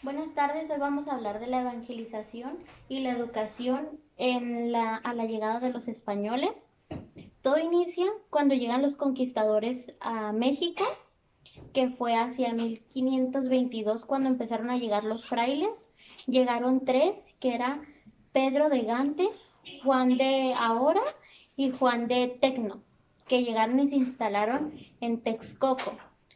Buenas tardes, hoy vamos a hablar de la evangelización y la educación a la llegada de los españoles. Todo inicia cuando llegan los conquistadores a México, que fue hacia 1522 cuando empezaron a llegar los frailes. Llegaron tres, que era Pedro de Gante, Juan de Ahora y Juan de Tecno, que llegaron y se instalaron en Texcoco.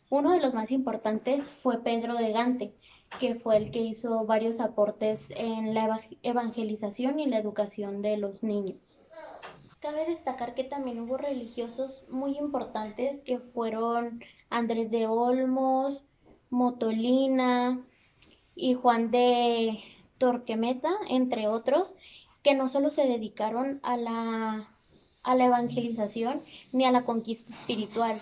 Uno de los más importantes fue Pedro de Gante, que fue el que hizo varios aportes en la evangelización y la educación de los niños. Cabe destacar que también hubo religiosos muy importantes que fueron Andrés de Olmos, Motolina y Juan de Torquemeta, entre otros, que no solo se dedicaron a la evangelización ni a la conquista espiritual.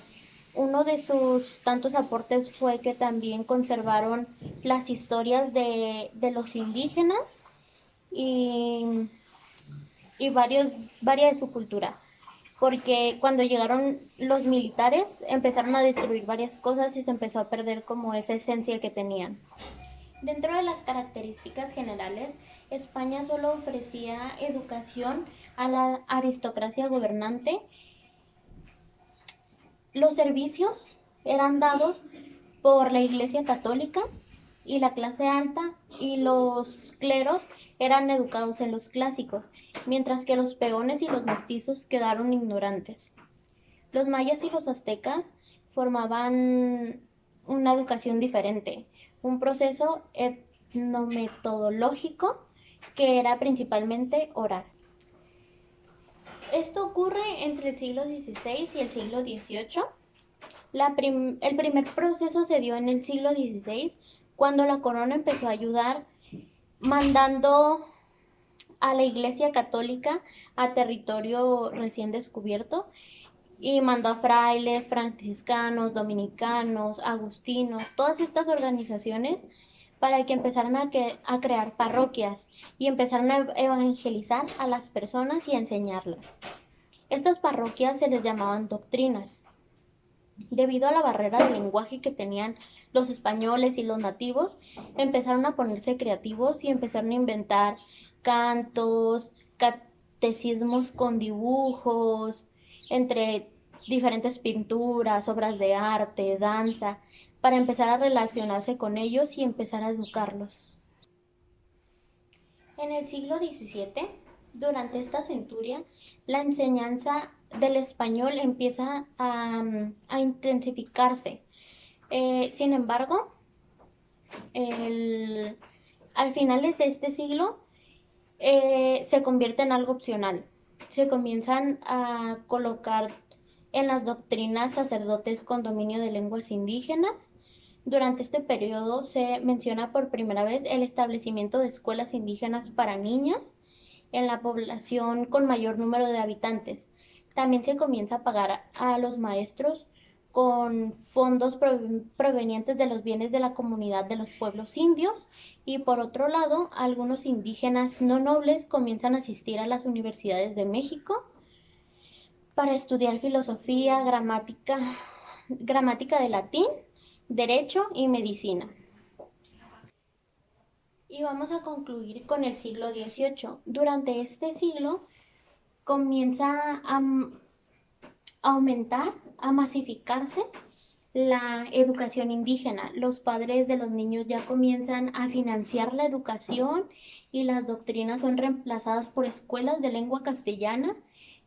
Uno de sus tantos aportes fue que también conservaron las historias de los indígenas y, varias de su cultura. Porque cuando llegaron los militares empezaron a destruir varias cosas y se empezó a perder como esa esencia que tenían. Dentro de las características generales, España solo ofrecía educación a la aristocracia gobernante. Los servicios eran dados por la Iglesia Católica y la clase alta y los cleros eran educados en los clásicos, mientras que los peones y los mestizos quedaron ignorantes. Los mayas y los aztecas formaban una educación diferente, un proceso etnometodológico que era principalmente oral. Esto ocurre entre el siglo XVI y el siglo XVIII. El primer proceso se dio en el siglo XVI, cuando la corona empezó a ayudar mandando a la Iglesia Católica a territorio recién descubierto y mandó a frailes, franciscanos, dominicanos, agustinos, todas estas organizaciones para que empezaran a crear parroquias y empezaran a evangelizar a las personas y a enseñarlas. Estas parroquias se les llamaban doctrinas. Debido a la barrera de lenguaje que tenían los españoles y los nativos, empezaron a ponerse creativos y empezaron a inventar cantos, catecismos con dibujos, entre diferentes pinturas, obras de arte, danza, para empezar a relacionarse con ellos y empezar a educarlos. En el siglo XVII, durante esta centuria, la enseñanza del español empieza a intensificarse. Sin embargo, al finales de este siglo se convierte en algo opcional. Se comienzan a colocar en las doctrinas sacerdotes con dominio de lenguas indígenas. Durante este periodo se menciona por primera vez el establecimiento de escuelas indígenas para niñas en la población con mayor número de habitantes. También se comienza a pagar a los maestros con fondos provenientes de los bienes de la comunidad de los pueblos indios, y por otro lado, algunos indígenas no nobles comienzan a asistir a las universidades de México para estudiar filosofía, gramática de latín, derecho y medicina. Y vamos a concluir con el siglo XVIII. Durante este siglo comienza a aumentar, a masificarse la educación indígena. Los padres de los niños ya comienzan a financiar la educación y las doctrinas son reemplazadas por escuelas de lengua castellana.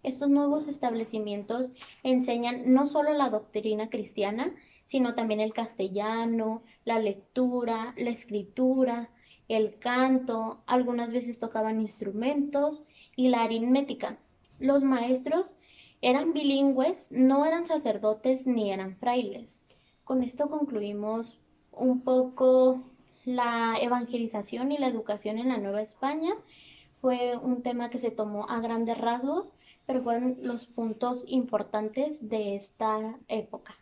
Estos nuevos establecimientos enseñan no solo la doctrina cristiana, sino también el castellano, la lectura, la escritura, el canto, algunas veces tocaban instrumentos y la aritmética. Los maestros eran bilingües, no eran sacerdotes ni eran frailes. Con esto concluimos un poco la evangelización y la educación en la Nueva España. Fue un tema que se tomó a grandes rasgos, pero fueron los puntos importantes de esta época.